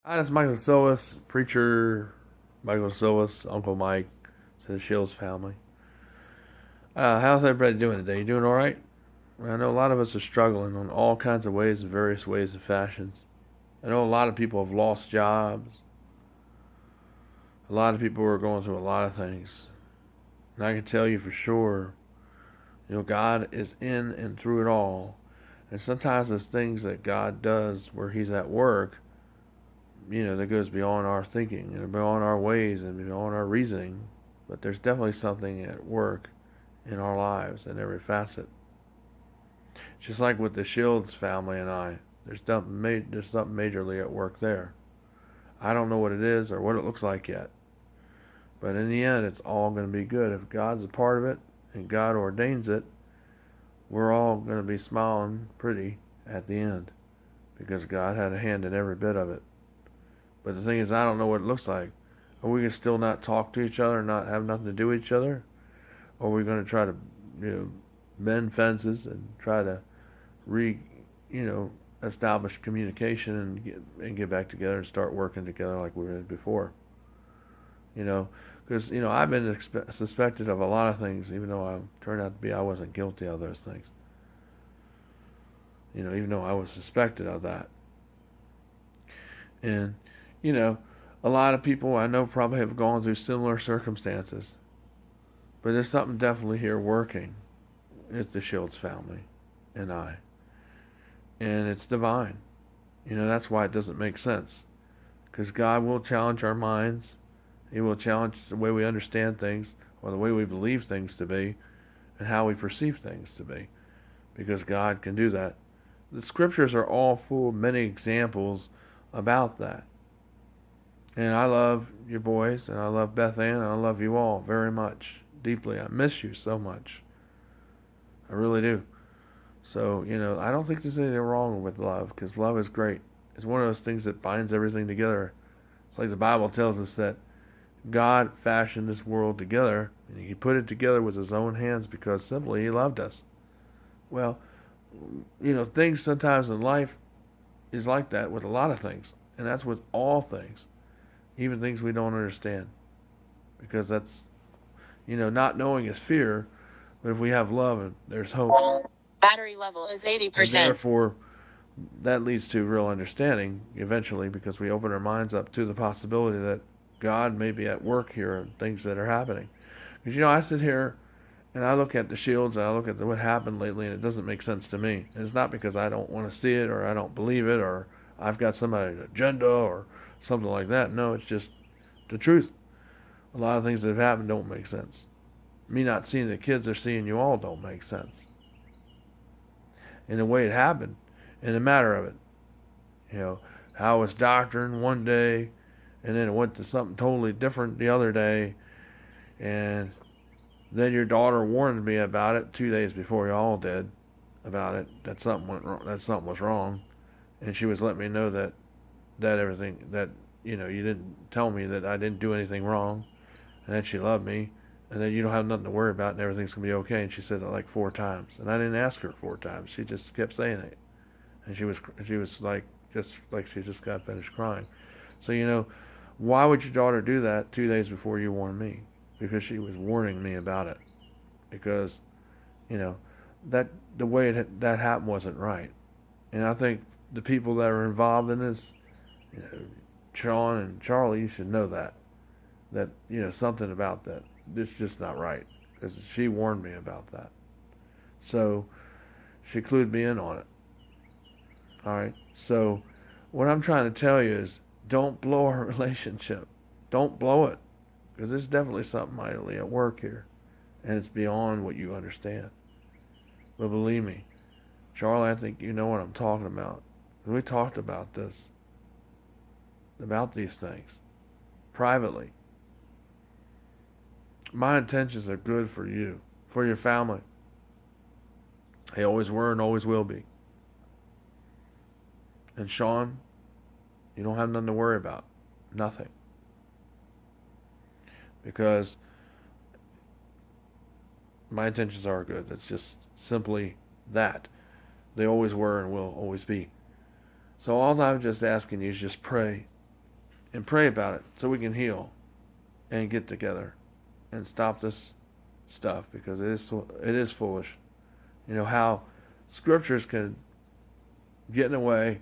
Hi, this is Michael Sillis, preacher Michael Sillis, Uncle Mike, to the Shields family. How's everybody doing today? You doing all right? I know a lot of us are struggling on all kinds of ways, in various ways and fashions. I know a lot of people have lost jobs. A lot of people are going through a lot of things. And I can tell you for sure, God is in and through it all. And sometimes there's things that God does where He's at work, that goes beyond our thinking and beyond our ways and beyond our reasoning. But there's definitely something at work in our lives in every facet. Just like with the Shields family and I, there's something majorly at work there. I don't know what it is or what it looks like yet. But in the end, it's all going to be good. If God's a part of it and God ordains it, we're all going to be smiling pretty at the end because God had a hand in every bit of it. But the thing is, I don't know what it looks like. Are we going to still not talk to each other, not have nothing to do with each other? Or are we going to try to, mend fences and try to re, establish communication and get back together and start working together like we did before? Because I've been suspected of a lot of things, even though I wasn't guilty of those things. Even though I was suspected of that, and you know, a lot of people I know probably have gone through similar circumstances, but there's something definitely here working. It's the Shields family, and and it's divine. That's why it doesn't make sense, because God will challenge our minds. He will challenge the way we understand things or the way we believe things to be and how we perceive things to be because God can do that. The scriptures are all full of many examples about that. And I love you boys and I love Beth Ann and I love you all very much, deeply. I miss you so much. I really do. So, I don't think there's anything wrong with love because love is great. It's one of those things that binds everything together. It's like the Bible tells us that God fashioned this world together, and He put it together with His own hands because simply He loved us. Well, things sometimes in life is like that with a lot of things, and that's with all things, even things we don't understand, because that's, not knowing is fear, but if we have love, there's hope. Battery level is And 80%. therefore, that leads to real understanding eventually because we open our minds up to the possibility that God may be at work here and things that are happening. Because, I sit here and I look at the Shields and I look at what happened lately and it doesn't make sense to me. And it's not because I don't want to see it or I don't believe it or I've got somebody's agenda or something like that. No, it's just the truth. A lot of things that have happened don't make sense. Me not seeing the kids are seeing you all don't make sense. And the way it happened, in the matter of it, how it was doctrine one day, and then it went to something totally different the other day, and then your daughter warned me about it 2 days before y'all did about it that something went wrong, that something was wrong, and she was letting me know that everything that you didn't tell me that I didn't do anything wrong, and that she loved me, and that you don't have nothing to worry about, and everything's gonna be okay. And she said that like 4 times, and I didn't ask her 4 times. She just kept saying it, and she was like just like she just got finished crying. So why would your daughter do that 2 days before you warned me? Because she was warning me about it. Because you know that the way that happened wasn't right. And I think the people that are involved in this, you know, Sean and Charlie, you should know that something about that. It's just not right because she warned me about that. So she clued me in on it. All right. So what I'm trying to tell you is don't blow our relationship. Don't blow it because there's definitely something mightily at work here, and it's beyond what you understand. But believe me, Charlie, I think you know what I'm talking about. We talked about this, about these things, privately. My intentions are good for you, for your family. They always were and always will be. And Sean, you don't have nothing to worry about. Nothing. Because my intentions are good. It's just simply that. They always were and will always be. So all I'm just asking you is just pray and pray about it so we can heal and get together and stop this stuff, because it is foolish. You know how scriptures can get in the way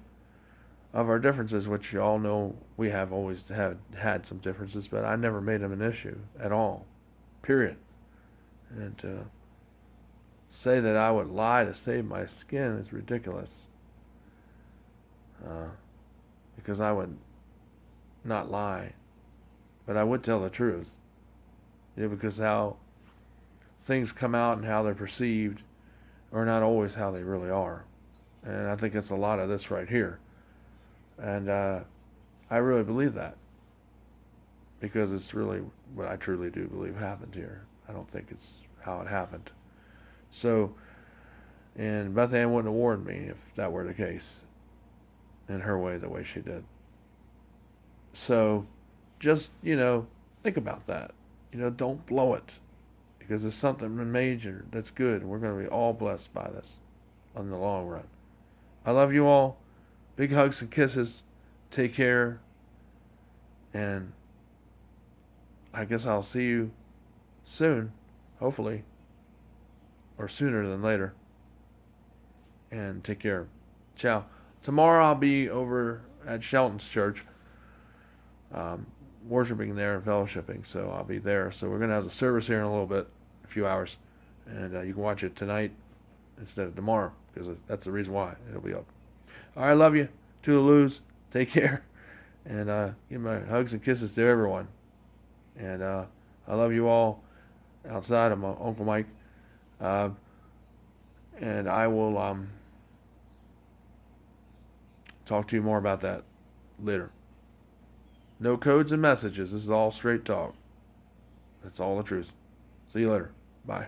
of our differences, which you all know we have always had some differences, but I never made them an issue at all, period. And to say that I would lie to save my skin is ridiculous, because I would not lie, but I would tell the truth. You know, because how things come out and how they're perceived are not always how they really are. And I think it's a lot of this right here. And I really believe that, because it's really what I truly do believe happened here. I don't think it's how it happened. So, and Beth Ann wouldn't have warned me if that were the case, in her way, the way she did. So, just, think about that. Don't blow it, because it's something major that's good, and we're going to be all blessed by this in the long run. I love you all. Big hugs and kisses. Take care. And I guess I'll see you soon, hopefully, or sooner than later. And take care. Ciao. Tomorrow I'll be over at Shelton's church, worshiping there and fellowshipping, so I'll be there. So we're going to have the service here in a little bit, a few hours, and you can watch it tonight instead of tomorrow, because that's the reason why it'll be up. All right, love you. Toodaloos. Take care. And give my hugs and kisses to everyone. And I love you all outside of my Uncle Mike. And I will talk to you more about that later. No codes and messages. This is all straight talk. That's all the truth. See you later. Bye.